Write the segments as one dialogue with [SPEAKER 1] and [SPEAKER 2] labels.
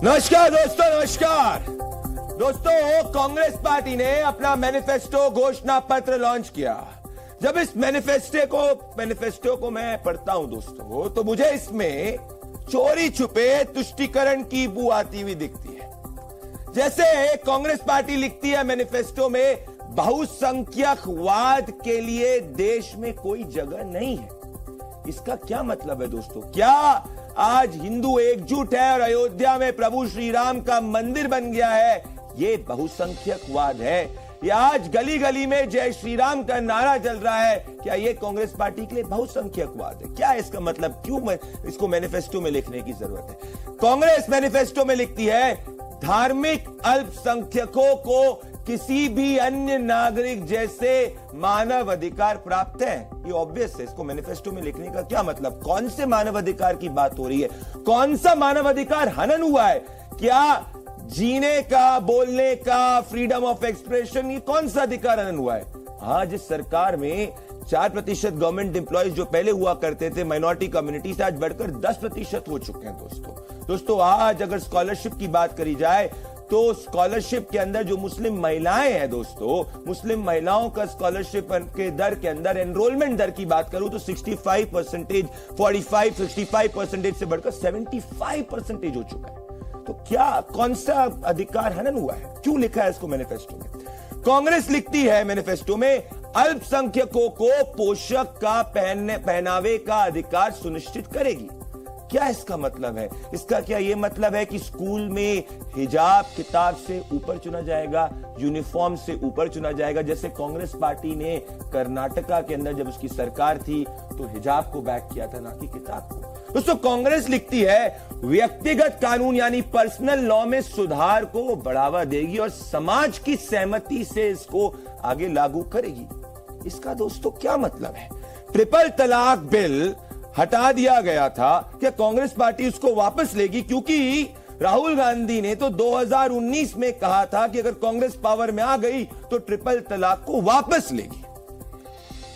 [SPEAKER 1] नमस्कार दोस्तों, नमस्कार दोस्तों। कांग्रेस पार्टी ने अपना मैनिफेस्टो घोषणा पत्र लॉन्च किया। जब इस मैनिफेस्टो को मैं पढ़ता हूं दोस्तों, तो मुझे इसमें चोरी छुपे तुष्टीकरण की बू आती हुई दिखती है। जैसे कांग्रेस पार्टी लिखती है मैनिफेस्टो में, बहुसंख्यकवाद के लिए देश में कोई जगह नहीं है। इसका क्या मतलब है दोस्तों? क्या आज हिंदू एकजुट है और अयोध्या में प्रभु श्री राम का मंदिर बन गया है, ये बहुसंख्यकवाद है? या आज गली गली में जय श्री राम का नारा चल रहा है, क्या ये कांग्रेस पार्टी के लिए बहुसंख्यकवाद है? क्या इसका मतलब? क्यों इसको मैनिफेस्टो में लिखने की जरूरत है? कांग्रेस मैनिफेस्टो में लिखती है, धार्मिक अल्पसंख्यकों को किसी भी अन्य नागरिक जैसे मानव अधिकार प्राप्त है। ये ऑब्वियस है। इसको मैनिफेस्टो में लिखने का क्या मतलब? कौन से मानव अधिकार की बात हो रही है? कौन सा मानव अधिकार हनन हुआ है? क्या जीने का, बोलने का, फ्रीडम ऑफ एक्सप्रेशन, ये कौन सा अधिकार हनन हुआ है? आज इस सरकार में 4% गवर्नमेंट एम्प्लॉइज जो पहले हुआ करते थे माइनॉरिटी कम्युनिटी से, आज बढ़कर 10% हो चुके हैं दोस्तों। आज अगर स्कॉलरशिप की बात करी जाए तो स्कॉलरशिप के अंदर जो मुस्लिम महिलाएं हैं दोस्तों, मुस्लिम महिलाओं का स्कॉलरशिप के दर के अंदर एनरोलमेंट दर की बात करूं तो 65%, 65% से बढ़कर 75% हो चुका है। तो क्या, कौन सा अधिकार हनन हुआ है? क्यों लिखा है इसको मैनिफेस्टो में? कांग्रेस लिखती है मैनिफेस्टो में, अल्पसंख्यकों को पोशाक का पहनावे का अधिकार सुनिश्चित करेगी। क्या इसका मतलब है? इसका क्या ये मतलब है कि स्कूल में हिजाब किताब से ऊपर चुना जाएगा, यूनिफॉर्म से ऊपर चुना जाएगा? जैसे कांग्रेस पार्टी ने कर्नाटका के अंदर जब उसकी सरकार थी तो हिजाब को बैक किया था, ना कि किताब को। दोस्तों कांग्रेस लिखती है, व्यक्तिगत कानून यानी पर्सनल लॉ में सुधार को बढ़ावा देगी और समाज की सहमति से इसको आगे लागू करेगी। इसका दोस्तों क्या मतलब है? ट्रिपल तलाक बिल हटा दिया गया था, क्या कांग्रेस पार्टी उसको वापस लेगी? क्योंकि राहुल गांधी ने तो 2019 में कहा था कि अगर कांग्रेस पावर में आ गई तो ट्रिपल तलाक को वापस लेगी।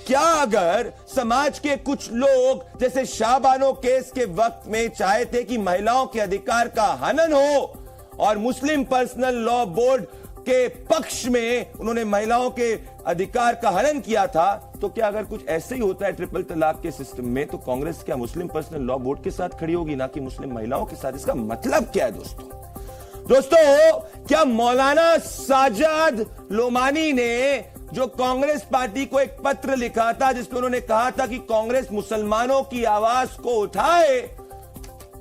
[SPEAKER 1] क्या अगर समाज के कुछ लोग, जैसे शाहबानो केस के वक्त में चाहे थे कि महिलाओं के अधिकार का हनन हो और मुस्लिम पर्सनल लॉ बोर्ड के पक्ष में उन्होंने महिलाओं के अधिकार का हनन किया था, तो क्या अगर कुछ ऐसे ही होता है ट्रिपल तलाक के सिस्टम में, तो कांग्रेस क्या मुस्लिम पर्सनल लॉ बोर्ड के साथ खड़ी होगी, ना कि मुस्लिम महिलाओं के साथ? इसका मतलब क्या है दोस्तों? क्या मौलाना साजिद लोमानी ने जो कांग्रेस पार्टी को एक पत्र लिखा था जिसमें उन्होंने कहा था कि कांग्रेस मुसलमानों की आवाज को उठाए,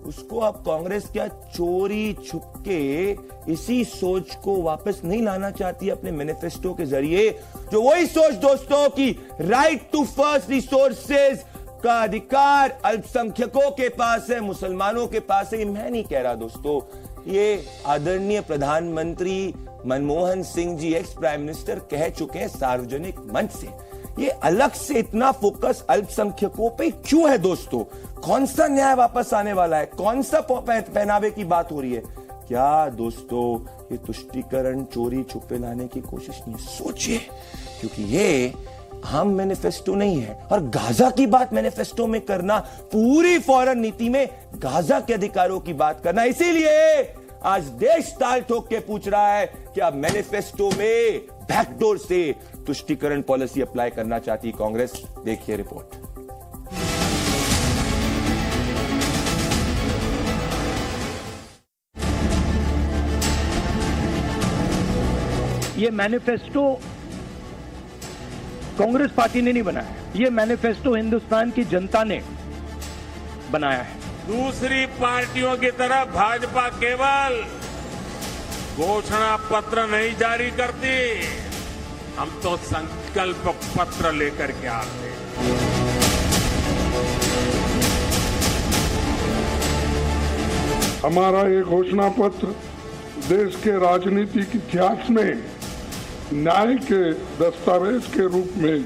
[SPEAKER 1] उसको अब कांग्रेस क्या चोरी छुपके इसी सोच को वापस नहीं लाना चाहती अपने मैनिफेस्टो के जरिए? जो वही सोच दोस्तों की राइट टू फर्स्ट रिसोर्सेज का अधिकार अल्पसंख्यकों के पास है, मुसलमानों के पास है। ये मैं नहीं कह रहा दोस्तों, ये आदरणीय प्रधानमंत्री Manmohan Singh ji, ex prime minister, कह चुके हैं सार्वजनिक मंच से। ये अलग से इतना फोकस अल्पसंख्यकों पे क्यों है दोस्तों? कौन सा न्याय वापस आने वाला है? कौन सा पहनावे की बात हो रही है? क्या दोस्तों ये तुष्टीकरण, चोरी छुपे लाने की कोशिश नहीं? सोचिए, क्योंकि ये आम मैनिफेस्टो नहीं है। और गाजा की बात मैनिफेस्टो में करना, पूरी फॉरेन नीति में गाजा के अधिकारों की बात करना, इसीलिए आज देश ताल ठोक के पूछ रहा है कि अब मैनिफेस्टो में बैकडोर से तुष्टीकरण पॉलिसी अप्लाई करना चाहती है कांग्रेस। देखिए रिपोर्ट।
[SPEAKER 2] ये मैनिफेस्टो कांग्रेस पार्टी ने नहीं बनाया, ये मैनिफेस्टो हिंदुस्तान की जनता ने बनाया है।
[SPEAKER 3] दूसरी पार्टियों की तरह भाजपा केवल घोषणा पत्र नहीं जारी करती, हम तो संकल्प पत्र लेकर के आते हैं।
[SPEAKER 4] हमारा ये घोषणा पत्र देश के राजनीतिक इतिहास में न्याय के दस्तावेज के रूप में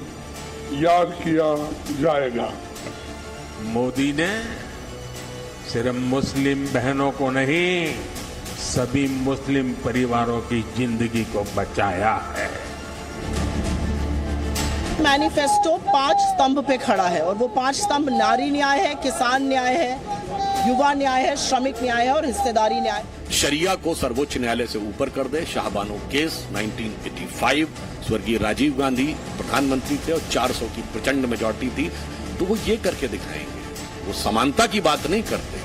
[SPEAKER 4] याद किया जाएगा।
[SPEAKER 3] मोदी ने सिर्फ मुस्लिम बहनों को नहीं, सभी मुस्लिम परिवारों की जिंदगी को बचाया है।
[SPEAKER 5] मैनिफेस्टो 5 स्तंभ पे खड़ा है और वो 5 स्तंभ नारी न्याय है, किसान न्याय है, युवा न्याय है, श्रमिक न्याय है और हिस्सेदारी न्याय।
[SPEAKER 6] शरिया को सर्वोच्च न्यायालय से ऊपर कर दे। शाहबानो केस 1985, स्वर्गीय राजीव गांधी प्रधानमंत्री थे और 400 की प्रचंड मेजॉरिटी थी, तो वो ये करके दिखाएंगे। वो समानता की बात नहीं करते।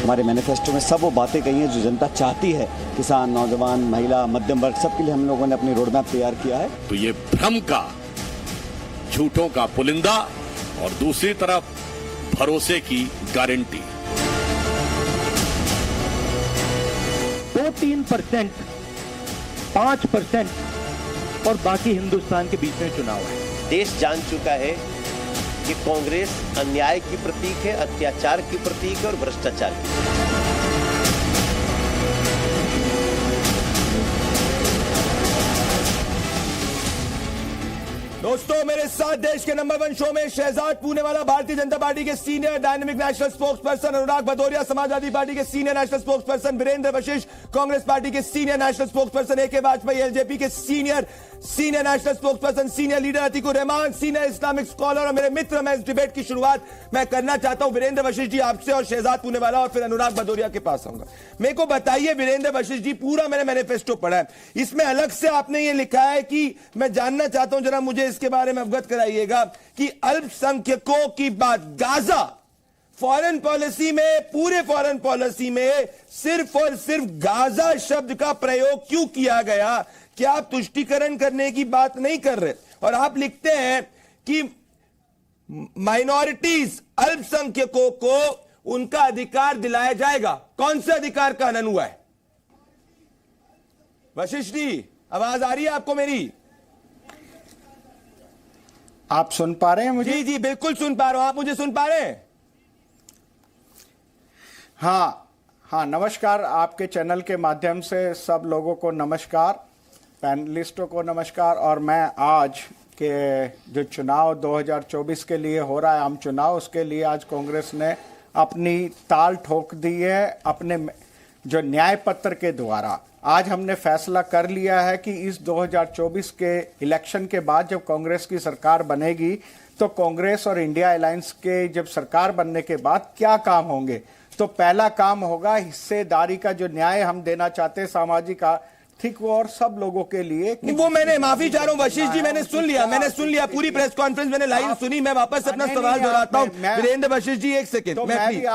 [SPEAKER 7] हमारे मैनिफेस्टो में सब वो बातें कही हैं जो जनता चाहती है। किसान, नौजवान, महिला, मध्यम वर्ग, सबके लिए हम लोगों ने अपनी रोड मैप तैयार किया है।
[SPEAKER 6] तो ये भ्रम का, झूठों का पुलिंदा और दूसरी तरफ भरोसे की गारंटी।
[SPEAKER 2] 2-3%, 5% और बाकी हिंदुस्तान के बीच में चुनाव है।
[SPEAKER 8] देश जान चुका है कि कांग्रेस अन्याय की प्रतीक है, अत्याचार की प्रतीक है और भ्रष्टाचार की।
[SPEAKER 1] दोस्तों, मेरे साथ देश के नंबर 1 शो में शहजाद पूनेवाला, भारतीय जनता पार्टी के senior dynamic national spokesperson Anurag Bhadauria, Samajwadi party के senior national spokesperson Virendra Vashishtha, Congress party के senior national spokesperson A K. Vajpayee, LJP के senior national spokesperson, senior leader Atiqur Rahman, senior Islamic scholar और मेरे मित्र। मैं इस डिबेट की शुरुआत मैं करना चाहता हूं वीरेंद्र वशिष्ठ जी आपसे और शहजाद पूनेवाला, और फिर अनुराग भदौरिया के पास आऊंगा। मेरे को बताइए वीरेंद्र वशिष्ठ जी, पूरा मैंने मैनिफेस्टो पढ़ा है, इसमें अलग से आपने ये लिखा है कि मैं जानना चाहता हूं, जरा मुझे इसके बारे में अवगत कराइएगा कि अल्पसंख्यकों की बात, गाजा फॉरेन पॉलिसी में, पूरे फॉरेन पॉलिसी में सिर्फ और सिर्फ गाजा शब्द का प्रयोग क्यों किया गया? क्या आप तुष्टीकरण करने की बात नहीं कर रहे? और आप लिखते हैं कि माइनॉरिटीज, अल्पसंख्यकों को उनका अधिकार दिलाया जाएगा। कौन से अधिकार का हनन हुआ है? वशिष्ठ जी, आवाज आ रही है आपको मेरी?
[SPEAKER 9] आप सुन पा रहे हैं मुझे?
[SPEAKER 1] जी जी बिल्कुल सुन पा रहा हूं। आप मुझे सुन पा रहे हैं?
[SPEAKER 9] हाँ, नमस्कार। आपके चैनल के माध्यम से सब लोगों को नमस्कार, पैनलिस्टों को नमस्कार। और मैं आज के जो चुनाव 2024 के लिए हो रहा है, आम चुनाव, उसके लिए आज कांग्रेस ने अपनी ताल ठोक दी है अपने जो न्याय पत्र के द्वारा। आज हमने फैसला कर लिया है कि इस 2024 के इलेक्शन के बाद जब कांग्रेस की सरकार बनेगी, तो कांग्रेस और इंडिया अलायंस के जब सरकार बनने के बाद क्या काम होंगे। तो पहला काम होगा हिस्सेदारी का, जो न्याय हम देना चाहते हैं सामाजिक ठीक वो और सब लोगों के लिए।
[SPEAKER 1] वो मैंने माफी चाह रहा हूं वशिष्ठ जी, मैंने सुन लिया पूरी प्रेस कॉन्फ्रेंस मैंने लाइव सुनी। मैं वापस अपना सवाल दोहराता हूं वीरेंद्र वशिष्ठ जी, एक सेकंड।
[SPEAKER 9] तो मैं भी मैं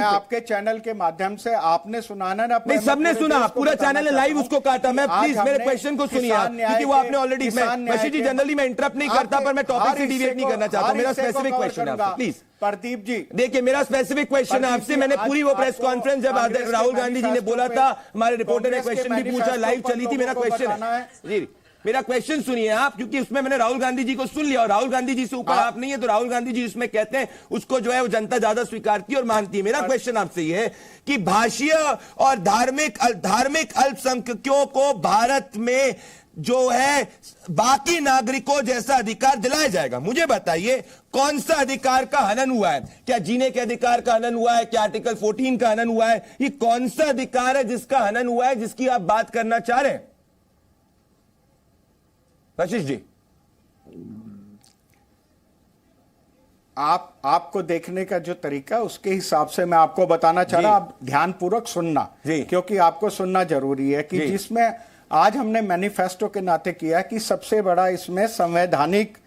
[SPEAKER 9] आपके चैनल के माध्यम से आपने सुनाना ना,
[SPEAKER 1] नहीं सबने सुना, पूरा चैनल ने लाइव उसको काटा। मैं प्लीज मेरे क्वेश्चन को सुनिए, क्योंकि वो आपने ऑलरेडी, वशिष्ठ जी जनरली मैं इंटरप्ट नहीं करता, पर मैं टॉपिक से डिविएट नहीं करना चाहता। मेरा स्पेसिफिक क्वेश्चन है आपसे, प्लीज।
[SPEAKER 9] प्रदीप जी
[SPEAKER 1] देखिए, मेरा स्पेसिफिक क्वेश्चन है आपसे। मैंने पूरी वो प्रेस कॉन्फ्रेंस जब राहुल गांधी जी ने बोला था, हमारे रिपोर्टर ने क्वेश्चन भी पूछा, लाइव चली थी। मेरा क्वेश्चन है जी, मेरा क्वेश्चन सुनिए आप, क्योंकि उसमें मैंने राहुल गांधी जी को सुन लिया और राहुल गांधी जी से ऊपर आप नहीं है, तो राहुल गांधी जी उसमें कहते हैं उसको जो है वो जनता ज्यादा स्वीकारती है और मानती है। मेरा क्वेश्चन आपसे ये है कि भाषीय और धार्मिक अल्पसंख्यकों को भारत में जो है बाकी नागरिकों जैसा अधिकार दिलाया जाएगा। मुझे बताइए कौन सा अधिकार का हनन हुआ है? क्या जीने के अधिकार का हनन हुआ है? क्या आर्टिकल 14 का हनन हुआ है? ये कौन सा अधिकार है जिसका हनन हुआ है, जिसकी आप बात करना चाह रहे हैं वशिष्ठ जी?
[SPEAKER 9] आपको देखने का जो तरीका, उसके हिसाब से मैं आपको बताना चाह रहा हूं। आप ध्यानपूर्वक सुनना, क्योंकि आपको सुनना जरूरी है कि जिसमें आज हमने मैनिफेस्टो के नाते किया है कि सबसे बड़ा इसमें संवैधानिक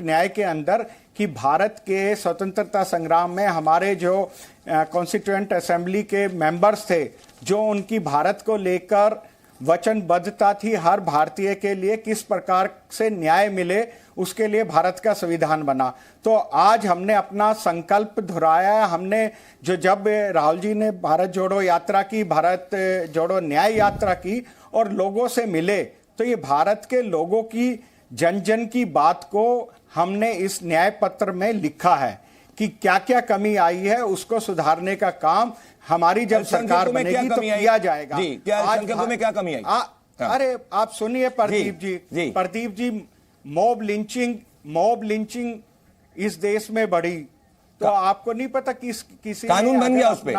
[SPEAKER 9] न्याय के अंदर कि भारत के स्वतंत्रता संग्राम में हमारे जो कॉन्स्टिट्यूएंट असेंबली के मेंबर्स थे, जो उनकी भारत को लेकर वचनबद्धता थी, हर भारतीय के लिए किस प्रकार से न्याय मिले, उसके लिए भारत का संविधान बना। तो आज हमने अपना संकल्प दोहराया। हमने जब राहुल जी ने भारत जोड़ो यात्रा की, भारत जोड़ो न्याय यात्रा की और लोगों से मिले, तो ये भारत के लोगों की जन जन की बात को हमने इस न्याय पत्र में लिखा है कि क्या क्या कमी आई है, उसको सुधारने का काम हमारी जब सरकार बनेगी तो किया जाएगा।
[SPEAKER 1] क्या में क्या कमी आई?
[SPEAKER 9] अरे आप सुनिए प्रदीप जी, मॉब लिंचिंग इस देश में बढ़ी, तो आपको नहीं पता किसी
[SPEAKER 1] कानून बन गया उस पे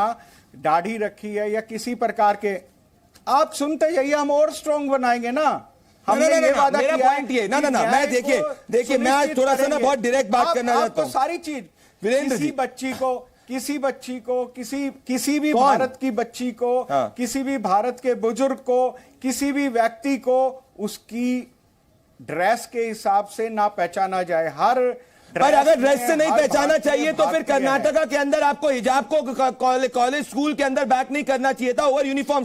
[SPEAKER 9] दाढ़ी रखी है या किसी प्रकार के, आप सुनते जाइए, हम और स्ट्रॉन्ग बनाएंगे ना। हमने ये वादा
[SPEAKER 1] मेरा
[SPEAKER 9] किया
[SPEAKER 1] पॉइंट ये ना मैं देखिए मैं आज थोड़ा सा ना बहुत डायरेक्ट बात करना चाहता हूं।
[SPEAKER 9] सारी चीज
[SPEAKER 1] वीरेंद्र जी,
[SPEAKER 9] किसी बच्ची को किसी भी भारत की बच्ची को, किसी भी भारत के बुजुर्ग को, किसी भी व्यक्ति को उसकी ड्रेस के हिसाब से ना पहचाना जाए। हर
[SPEAKER 1] पर अगर ड्रेस से नहीं पहचाना चाहिए तो फिर कर्नाटका के अंदर आपको हिजाब को कॉलेज स्कूल के अंदर बैक नहीं करना चाहिए था ओवर यूनिफॉर्म।